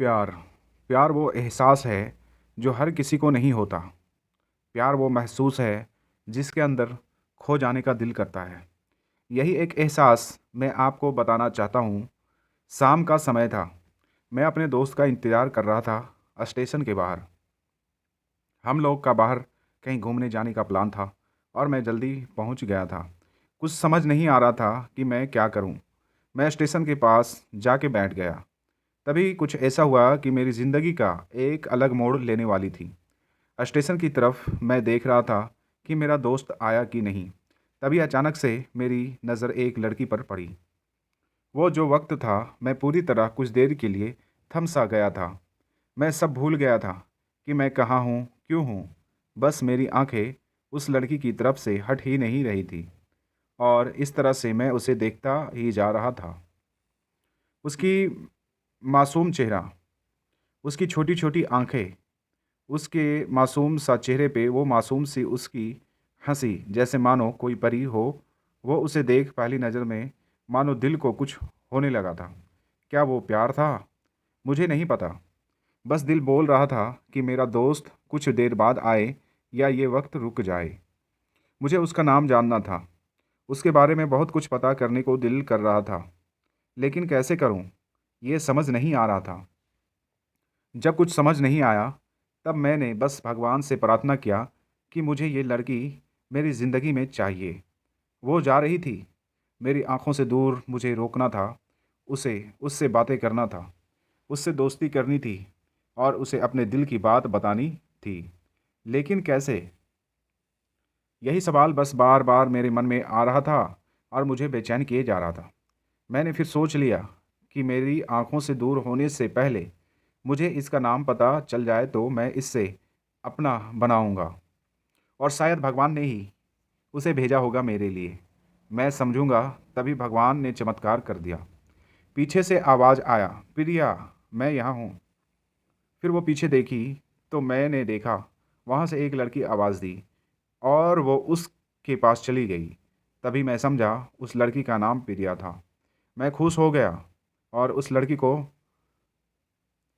प्यार प्यार वो एहसास है जो हर किसी को नहीं होता। प्यार वो महसूस है जिसके अंदर खो जाने का दिल करता है। यही एक एहसास मैं आपको बताना चाहता हूँ। शाम का समय था। मैं अपने दोस्त का इंतज़ार कर रहा था स्टेशन के बाहर। हम लोग का बाहर कहीं घूमने जाने का प्लान था और मैं जल्दी पहुँच गया था। कुछ समझ नहीं आ रहा था कि मैं क्या करूँ। मैं स्टेशन के पास जाके बैठ गया। तभी कुछ ऐसा हुआ कि मेरी ज़िंदगी का एक अलग मोड़ लेने वाली थी। स्टेशन की तरफ मैं देख रहा था कि मेरा दोस्त आया कि नहीं। तभी अचानक से मेरी नज़र एक लड़की पर पड़ी। वो जो वक्त था, मैं पूरी तरह कुछ देर के लिए थम सा गया था। मैं सब भूल गया था कि मैं कहाँ हूँ, क्यों हूँ। बस मेरी आंखें उस लड़की की तरफ से हट ही नहीं रही थी और इस तरह से मैं उसे देखता ही जा रहा था। उसकी मासूम चेहरा, उसकी छोटी छोटी आंखें, उसके मासूम सा चेहरे पे वो मासूम सी उसकी हंसी, जैसे मानो कोई परी हो। वो उसे देख पहली नज़र में मानो दिल को कुछ होने लगा था। क्या वो प्यार था? मुझे नहीं पता। बस दिल बोल रहा था कि मेरा दोस्त कुछ देर बाद आए या ये वक्त रुक जाए। मुझे उसका नाम जानना था। उसके बारे में बहुत कुछ पता करने को दिल कर रहा था, लेकिन कैसे करूं, ये समझ नहीं आ रहा था। जब कुछ समझ नहीं आया, तब मैंने बस भगवान से प्रार्थना किया कि मुझे ये लड़की मेरी ज़िंदगी में चाहिए। वो जा रही थी, मेरी आंखों से दूर। मुझे रोकना था, उसे उससे बातें करना था, उससे दोस्ती करनी थी और उसे अपने दिल की बात बतानी थी। लेकिन कैसे? यही सवाल बस बार बार मेरे मन में आ रहा था और मुझे बेचैन किए जा रहा था। मैंने फिर सोच लिया कि मेरी आंखों से दूर होने से पहले मुझे इसका नाम पता चल जाए तो मैं इससे अपना बनाऊंगा और शायद भगवान ने ही उसे भेजा होगा मेरे लिए। मैं समझूंगा। तभी भगवान ने चमत्कार कर दिया। पीछे से आवाज़ आया, प्रिया, मैं यहाँ हूँ। फिर वो पीछे देखी तो मैंने देखा वहाँ से एक लड़की आवाज़ दी और वो उसके पास चली गई। तभी मैं समझा उस लड़की का नाम प्रिया था। मैं खुश हो गया और उस लड़की को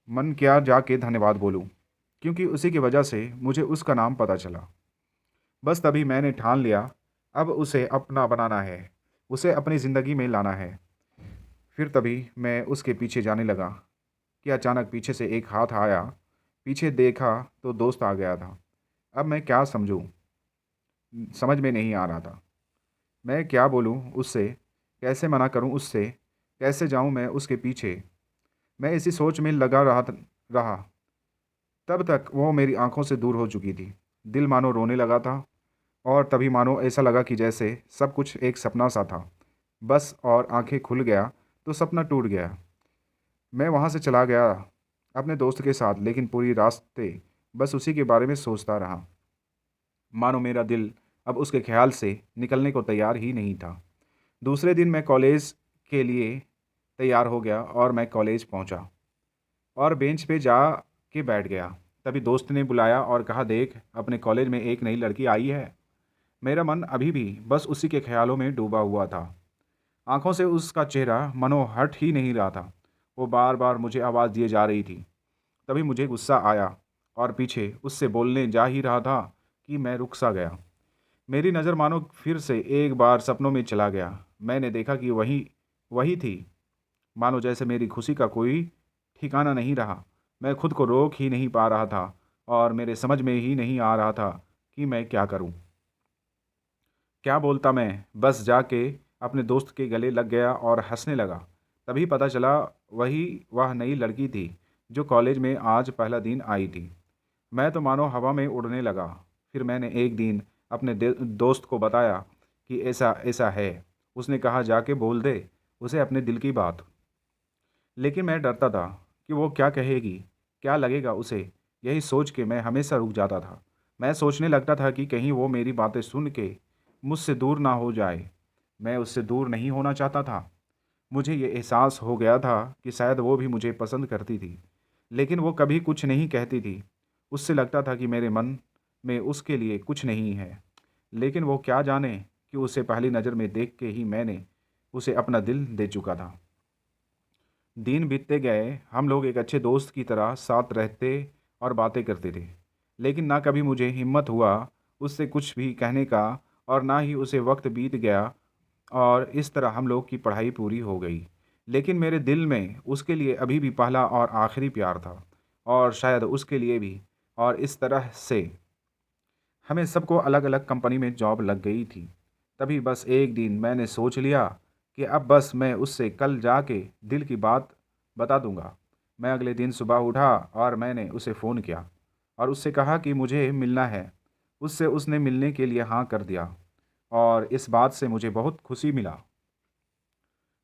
मन किया जाके धन्यवाद बोलूं, क्योंकि उसी की वजह से मुझे उसका नाम पता चला। बस तभी मैंने ठान लिया, अब उसे अपना बनाना है, उसे अपनी ज़िंदगी में लाना है। फिर तभी मैं उसके पीछे जाने लगा कि अचानक पीछे से एक हाथ आया। पीछे देखा तो दोस्त आ गया था। अब मैं क्या समझूं, समझ में नहीं आ रहा था। मैं क्या बोलूं उससे, कैसे मना करूं उससे, कैसे जाऊं मैं उसके पीछे। मैं इसी सोच में लगा रहा। तब तक वो मेरी आंखों से दूर हो चुकी थी। दिल मानो रोने लगा था और तभी मानो ऐसा लगा कि जैसे सब कुछ एक सपना सा था। बस और आंखें खुल गया तो सपना टूट गया। मैं वहाँ से चला गया अपने दोस्त के साथ, लेकिन पूरी रास्ते बस उसी के बारे में सोचता रहा। मानो मेरा दिल अब उसके ख्याल से निकलने को तैयार ही नहीं था। दूसरे दिन मैं कॉलेज के लिए तैयार हो गया और मैं कॉलेज पहुंचा और बेंच पे जा के बैठ गया। तभी दोस्त ने बुलाया और कहा, देख, अपने कॉलेज में एक नई लड़की आई है। मेरा मन अभी भी बस उसी के ख्यालों में डूबा हुआ था। आंखों से उसका चेहरा मनो हट ही नहीं रहा था। वो बार बार मुझे आवाज़ दिए जा रही थी। तभी मुझे गुस्सा आया और पीछे उससे बोलने जा ही रहा था कि मैं रुक सा गया। मेरी नज़र मानो फिर से एक बार सपनों में चला गया। मैंने देखा कि वही वही थी। मानो जैसे मेरी खुशी का कोई ठिकाना नहीं रहा। मैं खुद को रोक ही नहीं पा रहा था और मेरे समझ में ही नहीं आ रहा था कि मैं क्या करूं। क्या बोलता मैं? बस जाके अपने दोस्त के गले लग गया और हंसने लगा। तभी पता चला वही वह नई लड़की थी जो कॉलेज में आज पहला दिन आई थी। मैं तो मानो हवा में उड़ने लगा। फिर मैंने एक दिन अपने दोस्त को बताया कि ऐसा ऐसा है। उसने कहा, जाके बोल दे उसे अपने दिल की बात। लेकिन मैं डरता था कि वो क्या कहेगी, क्या लगेगा उसे। यही सोच के मैं हमेशा रुक जाता था। मैं सोचने लगता था कि कहीं वो मेरी बातें सुन के मुझसे दूर ना हो जाए। मैं उससे दूर नहीं होना चाहता था। मुझे ये एहसास हो गया था कि शायद वो भी मुझे पसंद करती थी, लेकिन वो कभी कुछ नहीं कहती थी। उससे लगता था कि मेरे मन में उसके लिए कुछ नहीं है। लेकिन वो क्या जाने कि उसे पहली नज़र में देख के ही मैंने उसे अपना दिल दे चुका था। दिन बीतते गए, हम लोग एक अच्छे दोस्त की तरह साथ रहते और बातें करते थे। लेकिन ना कभी मुझे हिम्मत हुआ उससे कुछ भी कहने का, और ना ही उसे वक्त बीत गया और इस तरह हम लोग की पढ़ाई पूरी हो गई। लेकिन मेरे दिल में उसके लिए अभी भी पहला और आखिरी प्यार था, और शायद उसके लिए भी। और इस तरह से हमें सबको अलग अलग कंपनी में जॉब लग गई थी। तभी बस एक दिन मैंने सोच लिया कि अब बस मैं उससे कल जाके दिल की बात बता दूंगा। मैं अगले दिन सुबह उठा और मैंने उसे फ़ोन किया और उससे कहा कि मुझे मिलना है। उससे उसने मिलने के लिए हाँ कर दिया, और इस बात से मुझे बहुत खुशी मिला।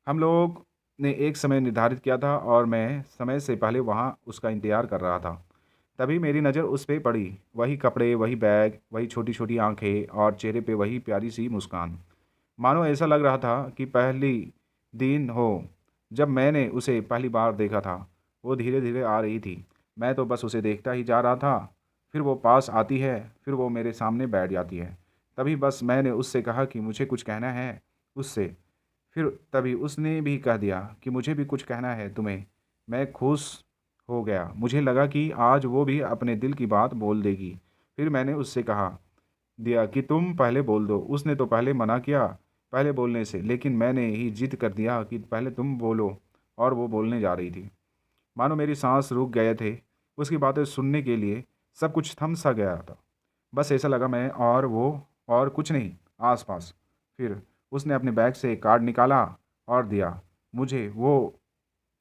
हम लोग ने एक समय निर्धारित किया था और मैं समय से पहले वहाँ उसका इंतज़ार कर रहा था। तभी मेरी नज़र उस पे पड़ी। वही कपड़े, वही बैग, वही छोटी छोटी आंखें और चेहरे पे वही प्यारी सी मुस्कान। मानो ऐसा लग रहा था कि पहली दिन हो जब मैंने उसे पहली बार देखा था। वो धीरे धीरे आ रही थी। मैं तो बस उसे देखता ही जा रहा था। फिर वो पास आती है, फिर वो मेरे सामने बैठ जाती है। तभी बस मैंने उससे कहा कि मुझे कुछ कहना है उससे। फिर तभी उसने भी कह दिया कि मुझे भी कुछ कहना है तुम्हें। मैं खुश हो गया। मुझे लगा कि आज वो भी अपने दिल की बात बोल देगी। फिर मैंने उससे कहा दिया कि तुम पहले बोल दो। उसने तो पहले मना किया पहले बोलने से, लेकिन मैंने ही जिद कर दिया कि पहले तुम बोलो। और वो बोलने जा रही थी। मानो मेरी सांस रुक गए थे उसकी बातें सुनने के लिए। सब कुछ थम सा गया था। बस ऐसा लगा मैं और वो, और कुछ नहीं आसपास। फिर उसने अपने बैग से एक कार्ड निकाला और दिया मुझे। वो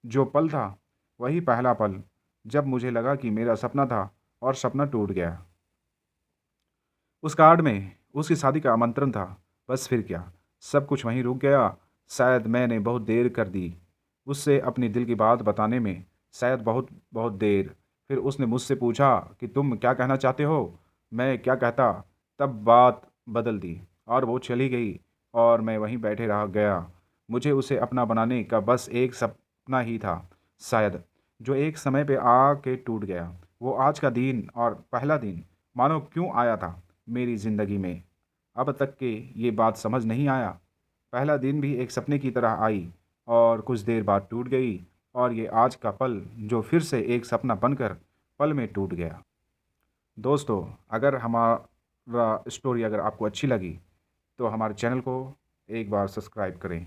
जो पल था वही पहला पल जब मुझे लगा कि मेरा सपना था और सपना टूट गया। उस कार्ड में उसकी शादी का आमंत्रण था। बस फिर क्या, सब कुछ वहीं रुक गया। शायद मैंने बहुत देर कर दी उससे अपनी दिल की बात बताने में, शायद बहुत बहुत देर। फिर उसने मुझसे पूछा कि तुम क्या कहना चाहते हो। मैं क्या कहता। तब बात बदल दी और वो चली गई और मैं वहीं बैठे रह गया। मुझे उसे अपना बनाने का बस एक सपना ही था शायद, जो एक समय पे आके टूट गया। वो आज का दिन और पहला दिन मानो क्यों आया था मेरी ज़िंदगी में, अब तक के ये बात समझ नहीं आया। पहला दिन भी एक सपने की तरह आई और कुछ देर बाद टूट गई, और ये आज का पल जो फिर से एक सपना बनकर पल में टूट गया। दोस्तों, अगर हमारा स्टोरी अगर आपको अच्छी लगी तो हमारे चैनल को एक बार सब्सक्राइब करें।